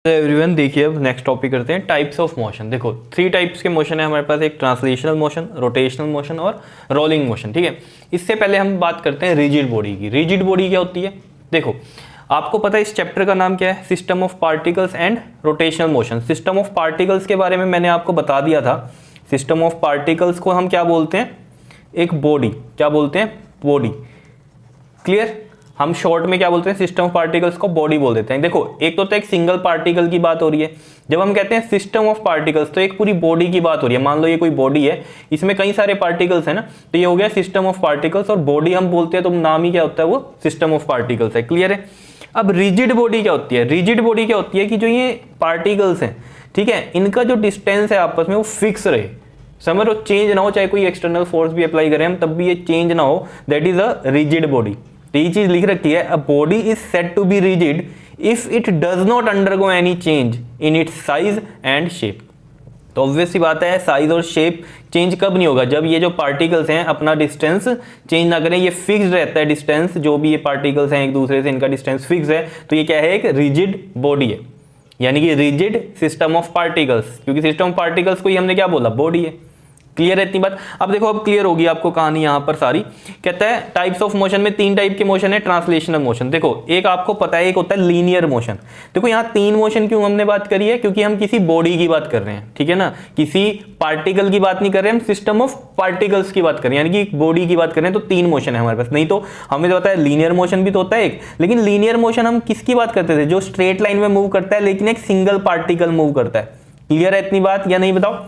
Everyone देखिए, अब next topic करते हैं टाइप्स ऑफ मोशन। देखो 3 टाइप्स के मोशन है हमारे पास, एक ट्रांसलेशनल मोशन, रोटेशनल मोशन और रोलिंग मोशन। ठीक है, इससे पहले हम बात करते हैं रिजिड बॉडी की। रिजिड बॉडी क्या होती है? देखो आपको पता है इस चैप्टर का नाम क्या है? System of particles and rotational motion. System of particles के बारे में मैंने आपको बता दिया था। सिस्टम ऑफ पार्टिकल्स को हम क्या बोलते हैं? एक बॉडी। क्या बोलते हैं? बॉडी। क्लियर? हम शॉर्ट में क्या बोलते हैं? सिस्टम ऑफ पार्टिकल्स को बॉडी बोल देते हैं। देखो एक तो एक सिंगल पार्टिकल की बात हो रही है। जब हम कहते हैं सिस्टम ऑफ पार्टिकल्स तो एक पूरी बॉडी की बात हो रही है। मान लो ये कोई बॉडी है, इसमें कई सारे पार्टिकल्स है ना, तो ये हो गया सिस्टम ऑफ पार्टिकल्स। और बॉडी हम बोलते हैं तो नाम ही क्या होता है? वो सिस्टम ऑफ पार्टिकल्स है। क्लियर है? अब रिजिड बॉडी क्या होती है? रिजिड बॉडी क्या होती है कि जो ये पार्टिकल्स हैं, ठीक है, इनका जो डिस्टेंस है आपस में वो फिक्स रहे। समझ लो, चेंज ना हो, चाहे कोई एक्सटर्नल फोर्स भी अप्लाई करें हम तब भी ये चेंज ना हो, that is a rigid body. तो ये चीज लिख रखी है, a body is said to be rigid if it does not undergo any change in its size and shape. तो ऑब्वियस सी बात है, साइज और शेप चेंज कब नहीं होगा? जब ये जो पार्टिकल्स हैं अपना डिस्टेंस चेंज ना करें। ये फिक्स रहता है डिस्टेंस, जो भी ये पार्टिकल्स हैं एक दूसरे से, इनका डिस्टेंस फिक्स है। तो ये क्या है? एक रिजिड बॉडी है, यानी कि रिजिड सिस्टम ऑफ पार्टिकल्स। क्योंकि सिस्टम ऑफ पार्टिकल्स को ही हमने क्या बोला? बॉडी है। क्लियर है इतनी बात? अब देखो, अब क्लियर होगी आपको कहानी यहां पर सारी। कहता है टाइप्स ऑफ मोशन में 3 टाइप के मोशन है। ट्रांसलेशनल मोशन, देखो एक आपको पता है, एक होता है लीनियर मोशन। देखो यहां 3 मोशन क्यों हमने बात करी है? क्योंकि हम किसी बॉडी की बात कर रहे हैं, ठीक है ना, किसी पार्टिकल की बात नहीं कर रहे, हम सिस्टम ऑफ पार्टिकल्स की बात कर रहे हैं, यानी कि बॉडी की बात कर रहे हैं। तो 3 मोशन है हमारे पास। नहीं तो हमें तो पता है लीनियर मोशन भी तो होता है एक, लेकिन लीनियर मोशन हम किसकी बात करते थे? जो स्ट्रेट लाइन में मूव करता है लेकिन एक सिंगल पार्टिकल मूव करता है। क्लियर है इतनी बात या नहीं? बताओ।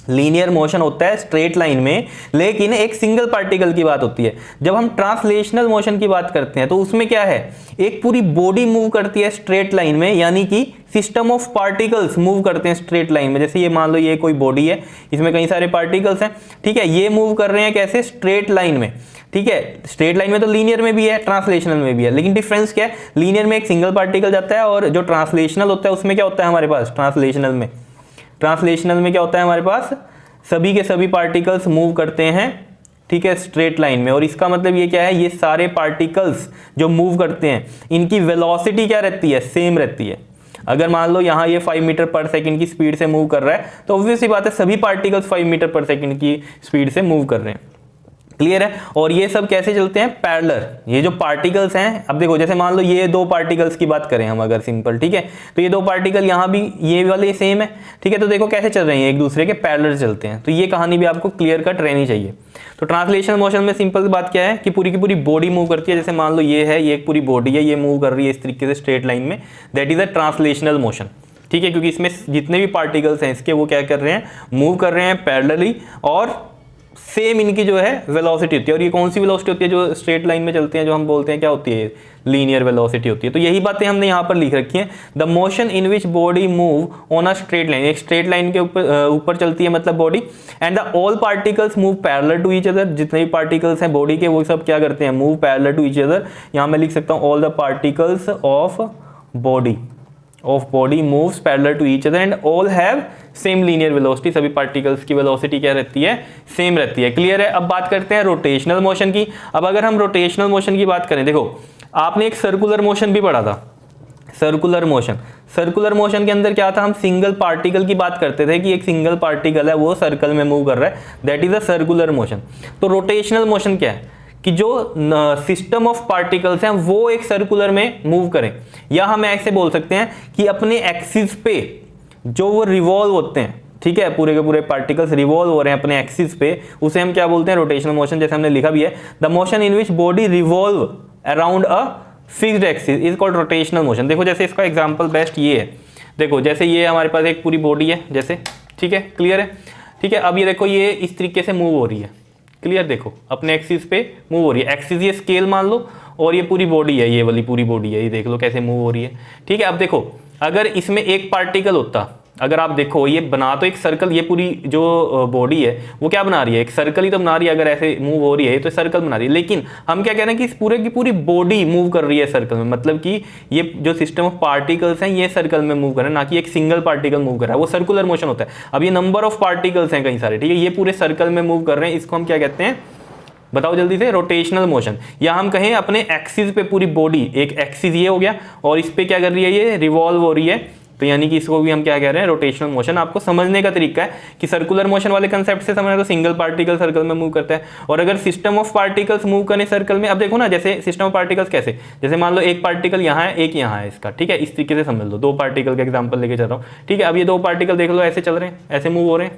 लीनियर मोशन होता है स्ट्रेट लाइन में लेकिन एक सिंगल पार्टिकल की बात होती है। जब हम ट्रांसलेशनल मोशन की बात करते हैं तो उसमें क्या है? एक पूरी बॉडी मूव करती है स्ट्रेट लाइन में, यानी कि सिस्टम ऑफ पार्टिकल्स मूव करते हैं स्ट्रेट लाइन में। जैसे ये मान लो ये कोई बॉडी है, इसमें कई सारे पार्टिकल्स हैं, ठीक है, ये मूव कर रहे हैं कैसे? स्ट्रेट लाइन में। ठीक है, स्ट्रेट लाइन में तो लीनियर में भी है, ट्रांसलेशनल में भी है, लेकिन डिफरेंस क्या है? लीनियर में एक सिंगल पार्टिकल जाता है और जो ट्रांसलेशनल होता है उसमें क्या होता है हमारे पास? ट्रांसलेशनल में क्या होता है हमारे पास? सभी के सभी पार्टिकल्स मूव करते हैं, ठीक है, स्ट्रेट लाइन में। और इसका मतलब ये क्या है? ये सारे पार्टिकल्स जो मूव करते हैं इनकी वेलोसिटी क्या रहती है? सेम रहती है। अगर मान लो यहाँ ये 5 मीटर पर सेकंड की स्पीड से मूव कर रहा है तो ऑब्वियस सी बात है सभी पार्टिकल्स 5 मीटर पर सेकंड की स्पीड से मूव कर रहे हैं। क्लियर है? और ये सब कैसे चलते हैं? पैरेलल। ये जो पार्टिकल्स हैं, अब देखो जैसे मान लो ये 2 पार्टिकल्स की बात करें हम अगर सिंपल, ठीक है, तो ये 2 पार्टिकल यहाँ भी ये वाले सेम है, ठीक है, तो देखो कैसे चल रहे हैं, एक दूसरे के पैरेलल चलते हैं। तो ये कहानी भी आपको क्लियर कट रहनी चाहिए। तो ट्रांसलेशनल मोशन में सिंपल बात क्या है कि पूरी की पूरी बॉडी मूव करती है। जैसे मान लो ये है, ये एक पूरी बॉडी है, ये मूव कर रही है इस तरीके से स्ट्रेट लाइन में, that is a translational motion. ठीक है, क्योंकि इसमें जितने भी पार्टिकल्स हैं इसके वो क्या कर रहे हैं? मूव कर रहे हैं पैरेलली, और सेम इनकी जो है वेलोसिटी होती है। और ये कौन सी वेलोसिटी होती है? जो स्ट्रेट लाइन में चलते हैं, जो हम बोलते हैं क्या होती है? लीनियर वेलोसिटी होती है। तो यही बातें हमने यहाँ पर लिख रखी हैं। The motion in which body move on a straight line, एक स्ट्रेट लाइन के ऊपर चलती है मतलब body, and the all particles move parallel to each other. जितने भी पार्टिकल्स हैं बॉडी के वो सब क्या करते हैं? Move parallel to each other. यहाँ मैं लिख सकता हूँ all the particles of body moves parallel to each other and all have same linear velocity. सभी पार्टिकल्स की वेलोसिटी क्या रहती है? सेम रहती है। क्लियर है? अब बात करते हैं रोटेशनल मोशन की। अब अगर हम रोटेशनल मोशन की बात करें, देखो आपने एक सर्कुलर मोशन भी पढ़ा था। सर्कुलर मोशन के अंदर क्या था? हम सिंगल पार्टिकल की बात करते थे कि एक सिंगल पार्टिकल है वो सर्कल में मूव कर रहा है, that is a circular motion. तो रोटेशनल मोशन क्या है? कि जो सिस्टम ऑफ पार्टिकल्स हैं वो एक सर्कुलर में मूव करें, या हम ऐसे बोल सकते हैं कि अपने एक्सिस पे जो वो रिवॉल्व होते हैं, ठीक है, पूरे के पूरे पार्टिकल्स रिवॉल्व हो रहे हैं अपने एक्सिस पे, उसे हम क्या बोलते हैं? Rotational motion. जैसे हमने लिखा भी है, the motion in which body revolve around a fixed axis is called rotational motion. देखो जैसे इसका एग्जांपल बेस्ट ये है, देखो जैसे ये हमारे पास एक पूरी बॉडी है जैसे, ठीक है, क्लियर है, ठीक है। अब ये देखो ये इस तरीके से मूव हो रही है, क्लियर, देखो अपने एक्सिस पे मूव हो रही है। एक्सिस ये स्केल मान लो, और ये पूरी बॉडी है, ये वाली पूरी बॉडी है, ये देख लो कैसे मूव हो रही है, ठीक है। अब देखो अगर इसमें एक पार्टिकल होता, अगर आप देखो ये बना तो एक सर्कल, ये पूरी जो बॉडी है वो क्या बना रही है? एक सर्कल ही तो बना रही है। अगर ऐसे मूव हो रही है तो सर्कल बना रही है, लेकिन हम क्या कह रहे हैं कि इस पूरे की पूरी बॉडी मूव कर रही है सर्कल में। मतलब कि ये जो सिस्टम ऑफ पार्टिकल्स हैं ये सर्कल में मूव कर रहे हैं, ना कि एक सिंगल पार्टिकल मूव कर रहा है। वो सर्कुलर मोशन होता है। अब ये नंबर ऑफ पार्टिकल्स हैं कई सारे, ठीक है, ये पूरे सर्कल में मूव कर रहे हैं, इसको हम क्या कहते हैं? बताओ जल्दी से। Rotational motion. या हम कहें अपने एक्सिस पे पूरी बॉडी, एक एक्सिस ये हो गया और इस पे क्या कर रही है? ये रिवॉल्व हो रही है, तो यानी कि इसको भी हम क्या कह रहे हैं, रोटेशनल मोशन। आपको समझने का तरीका है कि सर्कुलर मोशन वाले कंसेप्ट से समझना तो सिंगल पार्टिकल सर्कल में मूव करता है, और अगर सिस्टम ऑफ पार्टिकल्स मूव करें सर्कल में, अब देखो ना जैसे सिस्टम ऑफ पार्टिकल्स कैसे, जैसे मान लो एक पार्टिकल यहाँ है एक यहाँ है इसका, ठीक है, इस तरीके से समझ लो, दो पार्टिकल का एग्जाम्पल लेके चल रहा हूँ, ठीक है। अब ये दो पार्टिकल देख लो ऐसे चल रहे हैं, ऐसे मूव हो रहे हैं,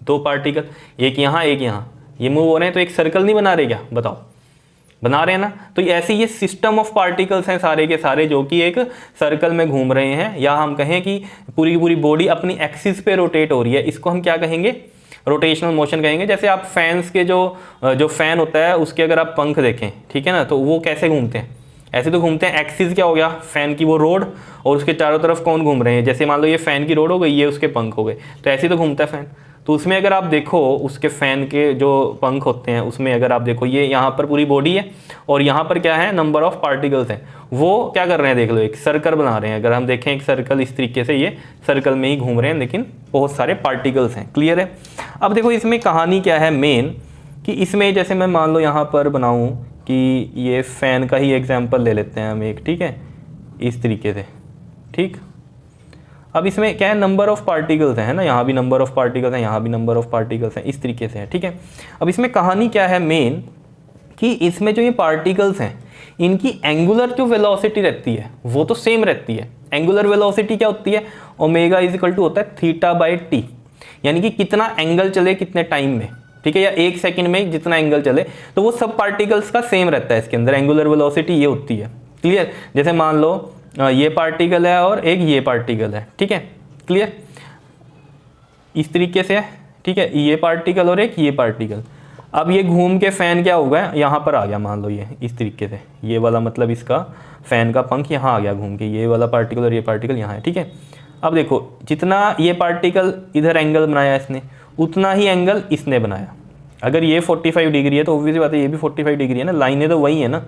दो पार्टिकल एक यहाँ ये मूव हो रहे हैं, तो एक सर्कल नहीं बना रहे क्या, बताओ, बना रहे हैं ना। तो ऐसे ये सिस्टम ऑफ पार्टिकल्स हैं सारे के सारे जो कि एक सर्कल में घूम रहे हैं, या हम कहें कि पूरी की पूरी बॉडी अपनी एक्सिस पे रोटेट हो रही है, इसको हम क्या कहेंगे, रोटेशनल मोशन कहेंगे। जैसे आप फैंस के जो फैन होता है उसके अगर आप पंख देखें, ठीक है ना, तो वो कैसे घूमते हैं, ऐसे तो घूमते हैं। एक्सिस क्या हो गया, फैन की वो रोड, और उसके चारों तरफ कौन घूम रहे हैं, जैसे मान लो ये फैन की रोड हो गई, ये उसके पंख हो गए, तो ऐसे तो घूमता है फैन। तो उसमें अगर आप देखो उसके फैन के जो पंख होते हैं उसमें अगर आप देखो, ये यहाँ पर पूरी बॉडी है और यहाँ पर क्या है, नंबर ऑफ पार्टिकल्स हैं, वो क्या कर रहे हैं देख लो, एक सर्कल बना रहे हैं। अगर हम देखें एक सर्कल इस तरीके से, ये सर्कल में ही घूम रहे हैं लेकिन बहुत सारे पार्टिकल्स हैं। क्लियर है। अब देखो इसमें कहानी क्या है मेन, कि इसमें जैसे मैं मान लो यहाँ पर बनाऊँ कि ये फ़ैन का ही एग्जाम्पल ले लेते हैं हम एक, ठीक है, इस तरीके से, ठीक। अब इसमें क्या है, नंबर ऑफ पार्टिकल्स है ना, यहाँ भी नंबर ऑफ पार्टिकल्स हैं, यहाँ भी नंबर ऑफ पार्टिकल्स हैं, इस तरीके से है, ठीक है। अब इसमें कहानी क्या है मेन, कि इसमें जो ये पार्टिकल्स हैं इनकी एंगुलर जो वेलोसिटी रहती है वो तो सेम रहती है। एंगुलर वेलोसिटी क्या होती है, ओमेगा इज इक्वल टू होता है थीटा बाई टी, यानी कि कितना एंगल चले कितने टाइम में, ठीक है, या एक सेकंड में जितना एंगल चले, तो वो सब पार्टिकल्स का सेम रहता है इसके अंदर, एंगुलर वेलोसिटी ये होती है। क्लियर। जैसे मान लो ये पार्टिकल है और एक ये पार्टिकल है, ठीक है, क्लियर, इस तरीके से है, ठीक है, ये पार्टिकल और एक ये पार्टिकल। अब ये घूम के फैन क्या होगा, यहाँ पर आ गया, मान लो ये इस तरीके से, ये वाला मतलब इसका फैन का पंख यहाँ आ गया घूम के, ये वाला पार्टिकल और ये पार्टिकल यहाँ है, ठीक है। अब देखो जितना ये पार्टिकल इधर एंगल बनाया इसने, उतना ही एंगल इसने बनाया। अगर ये 45 डिग्री है तो ऑब्वियसली बात है ये भी 45 डिग्री है ना, लाइनें तो वही है ना,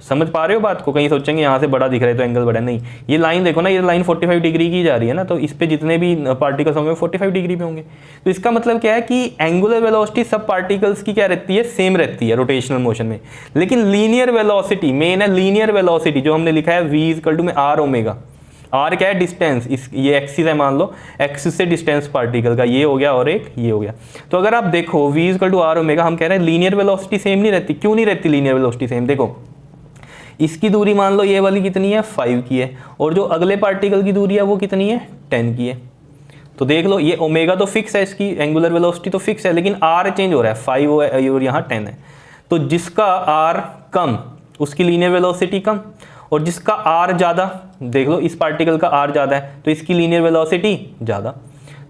समझ पा रहे हो बात को। कहीं सोचेंगे यहाँ से बड़ा दिख रहा है तो एंगल बड़ा है, नहीं, ये लाइन देखो ना, ये लाइन 45 डिग्री की जा रही है ना, तो इस पे जितने भी पार्टिकल्स होंगे 45 डिग्री पे होंगे। तो इसका मतलब क्या है कि एंगुलर वेलोसिटी सब पार्टिकल्स की क्या रहती है, सेम रहती है रोटेशनल मोशन में। लेकिन लीनियर वेलोसिटी मेन है, लीनियर वेलोसिटी जो हमने लिखा है v इक्वल टू में आर ओमेगा। आर क्या है, डिस्टेंस, इस ये एक्सिस है, मान लो एक्सिस से डिस्टेंस पार्टिकल का, ये हो गया और एक ये हो गया। तो अगर आप देखो v equal to r omega, हम कह रहे हैं लीनियर वेलोसिटी सेम नहीं रहती। क्यों नहीं रहती लीनियर वेलोसिटी सेम, देखो इसकी दूरी मान लो ये वाली कितनी है, 5 की है, और जो अगले पार्टिकल की दूरी है वो कितनी है, 10 की है। तो देख लो ये ओमेगा तो फिक्स है, इसकी एंगुलर वेलोसिटी तो फिक्स है, लेकिन आर चेंज हो रहा है, 5 और यहाँ 10 है। तो जिसका आर कम उसकी लीनियर वेलोसिटी कम, और जिसका आर ज़्यादा, देख लो इस पार्टिकल का आर ज़्यादा है तो इसकी लीनियर वेलोसिटी ज़्यादा।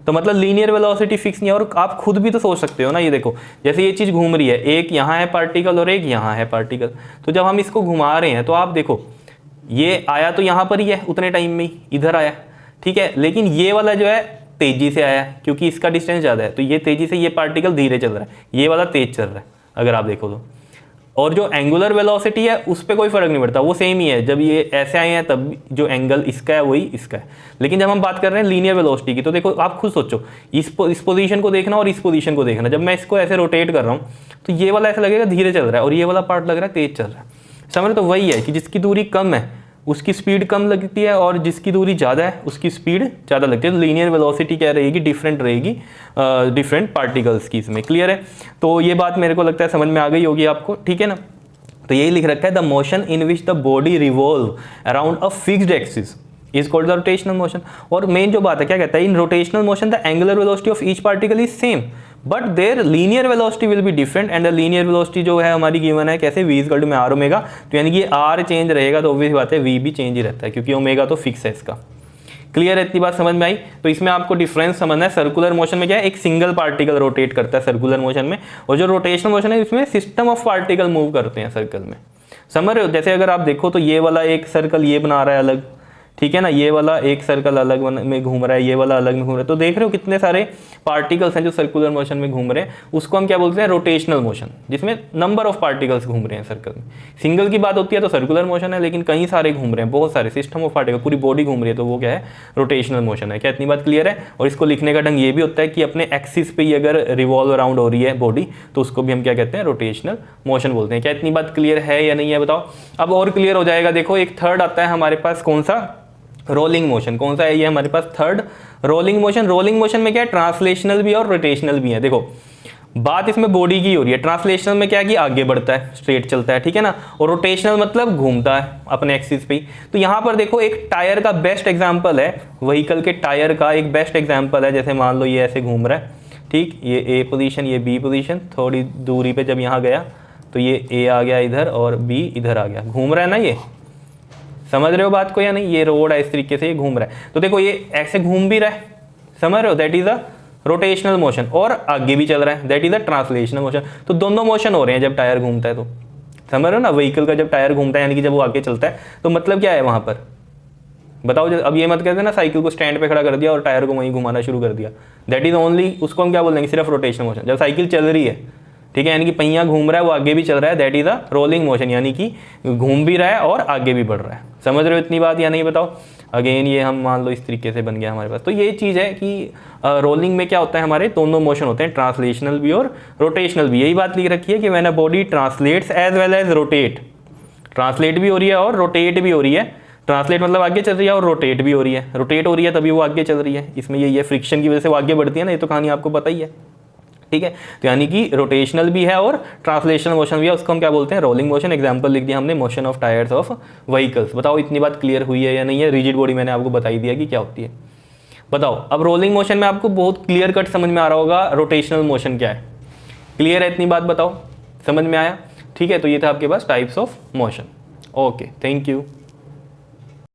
तो मतलब लीनियर वेलोसिटी फिक्स नहीं है। और आप खुद भी तो सोच सकते हो ना, ये देखो जैसे ये चीज़ घूम रही है, एक यहाँ है पार्टिकल और एक यहाँ है पार्टिकल, तो जब हम इसको घुमा रहे हैं तो आप देखो ये आया तो यहाँ पर ही है उतने टाइम में ही इधर आया, ठीक है, लेकिन ये वाला जो है तेज़ी से आया क्योंकि इसका डिस्टेंस ज़्यादा है, तो ये तेज़ी से, ये पार्टिकल धीरे चल रहा है, ये वाला तेज चल रहा है अगर आप देखो तो। और जो एंगुलर वेलोसिटी है उस पर कोई फर्क नहीं पड़ता, वो सेम ही है। जब ये ऐसे आए हैं तब जो एंगल इसका है वही इसका है। लेकिन जब हम बात कर रहे हैं लीनियर वेलोसिटी की, तो देखो आप खुद सोचो, इस पोजीशन को देखना और इस पोजीशन को देखना। जब मैं इसको ऐसे रोटेट कर रहा हूँ तो ये वाला ऐसा लगेगा धीरे चल रहा है और ये वाला पार्ट लग रहा है तेज चल रहा है। समझ तो वही है कि जिसकी दूरी कम है उसकी स्पीड कम लगती है और जिसकी दूरी ज़्यादा है उसकी स्पीड ज़्यादा लगती है। तो लीनियर वेलोसिटी क्या रहेगी, डिफरेंट रहेगी डिफरेंट पार्टिकल्स की इसमें। क्लियर है। तो ये बात मेरे को लगता है समझ में आ गई होगी आपको, ठीक है ना। तो यही लिख रखा है, the motion in which the body revolve around a fixed axis is called the rotational motion. और मेन जो बात है क्या कहता है, in rotational motion the angular velocity of each particle is same but their linear velocity will be different. And the linear velocity जो है हमारी गिवन है कैसे, v इक्वल टू में आर ओमेगा। तो यानी कि आर चेंज रहेगा तो ऑब्वियस बात है v भी चेंज ही रहता है क्योंकि ओमेगा तो फिक्स है इसका। क्लियर है, इतनी बात समझ में आई। तो इसमें आपको डिफरेंस समझना है। सर्कुलर मोशन में क्या है, एक सिंगल पार्टिकल रोटेट करता है सर्कुलर मोशन में, और जो रोटेशनल मोशन है इसमें सिस्टम ऑफ पार्टिकल मूव करते हैं सर्कल में। समझ रहे हो। जैसे अगर आप देखो तो ये वाला एक सर्कल ये बना रहा है अलग, ठीक है ना, ये वाला एक सर्कल अलग में घूम रहा है, ये वाला अलग में घूम रहा है। तो देख रहे हो कितने सारे पार्टिकल्स हैं जो सर्कुलर मोशन में घूम रहे हैं। उसको हम क्या बोलते हैं, रोटेशनल मोशन, जिसमें नंबर ऑफ पार्टिकल्स घूम रहे हैं सर्कल में। सिंगल की बात होती है तो सर्कुलर मोशन है, लेकिन कई सारे घूम रहे हैं, बहुत सारे सिस्टम ऑफ पार्टिकल, पूरी बॉडी घूम रही है, तो वो क्या है, रोटेशनल मोशन है। क्या इतनी बात क्लियर है। और इसको लिखने का ढंग ये भी होता है कि अपने एक्सिस पे ही अगर रिवॉल्व अराउंड हो रही है बॉडी तो उसको भी हम क्या कहते हैं, रोटेशनल मोशन बोलते हैं। क्या इतनी बात क्लियर है या नहीं है बताओ। अब और क्लियर हो जाएगा। देखो एक थर्ड आता है हमारे पास, कौन सा, रोलिंग मोशन कौन सा है, ये हमारे पास third rolling motion. Rolling motion में क्या है, ट्रांसलेशनल भी है और रोटेशनल भी है। देखो बात इसमें बॉडी की हो रही है, ट्रांसलेशनल में क्या है कि आगे बढ़ता है, स्ट्रेट चलता है, ठीक है ना, और रोटेशनल मतलब घूमता है अपने एक्सिस पे ही। तो यहाँ पर देखो एक टायर का बेस्ट एग्जांपल है, व्हीकल के टायर का एक बेस्ट एग्जांपल है। जैसे मान लो ये ऐसे घूम रहा है, ठीक, ये ए पोजीशन, ये बी पोजीशन, थोड़ी दूरी पे जब यहाँ गया तो ये ए आ गया इधर और बी इधर आ गया, घूम रहा है ना, ये समझ रहे हो बात को या नहीं, ये रोड है इस तरीके से, ये घूम रहा है। तो देखो ये ऐसे घूम भी रहा है, समझ रहे हो, that is a rotational motion, और आगे भी चल रहा है, that is a translational motion. तो दोनों मोशन हो रहे हैं जब टायर घूमता है, तो समझ रहे हो ना, व्हीकल का जब टायर घूमता है यानी कि जब वो आगे चलता है, तो मतलब क्या है वहां पर बताओ। अब ये मत कहते ना साइकिल को स्टैंड पे खड़ा कर दिया और टायर को वहीं घुमाना शुरू कर दिया, दैट इज ओनली, उसको हम क्या बोलेंगे, सिर्फ रोटेशनल मोशन। जब साइकिल चल रही है, ठीक है, यानी कि पहिया घूम रहा है, वो आगे भी चल रहा है, that is a rolling motion, यानी कि घूम भी रहा है और आगे भी बढ़ रहा है। समझ रहे हो इतनी बात या नहीं बताओ। अगेन ये हम मान लो इस तरीके से बन गया हमारे पास। तो ये चीज़ है कि रोलिंग में क्या होता है, हमारे दोनों मोशन होते हैं, ट्रांसलेशनल भी और रोटेशनल भी। यही बात लिख रखी है कि when a body translates as well as rotate, translate भी हो रही है और रोटेट भी हो रही है। ट्रांसलेट मतलब आगे चल रही है और रोटेट भी हो रही है, रोटेट हो रही है तभी वो आगे चल रही है। इसमें ये फ्रिक्शन की वजह से वो आगे बढ़ती है ना, ये तो कहानी आपको पता ही है, ठीक है। तो यानी कि रोटेशनल भी है और ट्रांसलेशनल मोशन भी है, उसको हम क्या बोलते हैं, रोलिंग मोशन। एग्जांपल लिख दिया हमने, motion of tyres of vehicles. बताओ इतनी बात क्लियर हुई है या नहीं है। रिजिड बॉडी मैंने आपको बता ही दिया कि क्या होती है। बताओ अब रोलिंग मोशन में आपको बहुत क्लियर कट समझ में आ रहा होगा रोटेशनल मोशन क्या है। क्लियर है इतनी बात, बताओ समझ में आया, ठीक है। तो ये था आपके पास types of motion. Okay, thank you.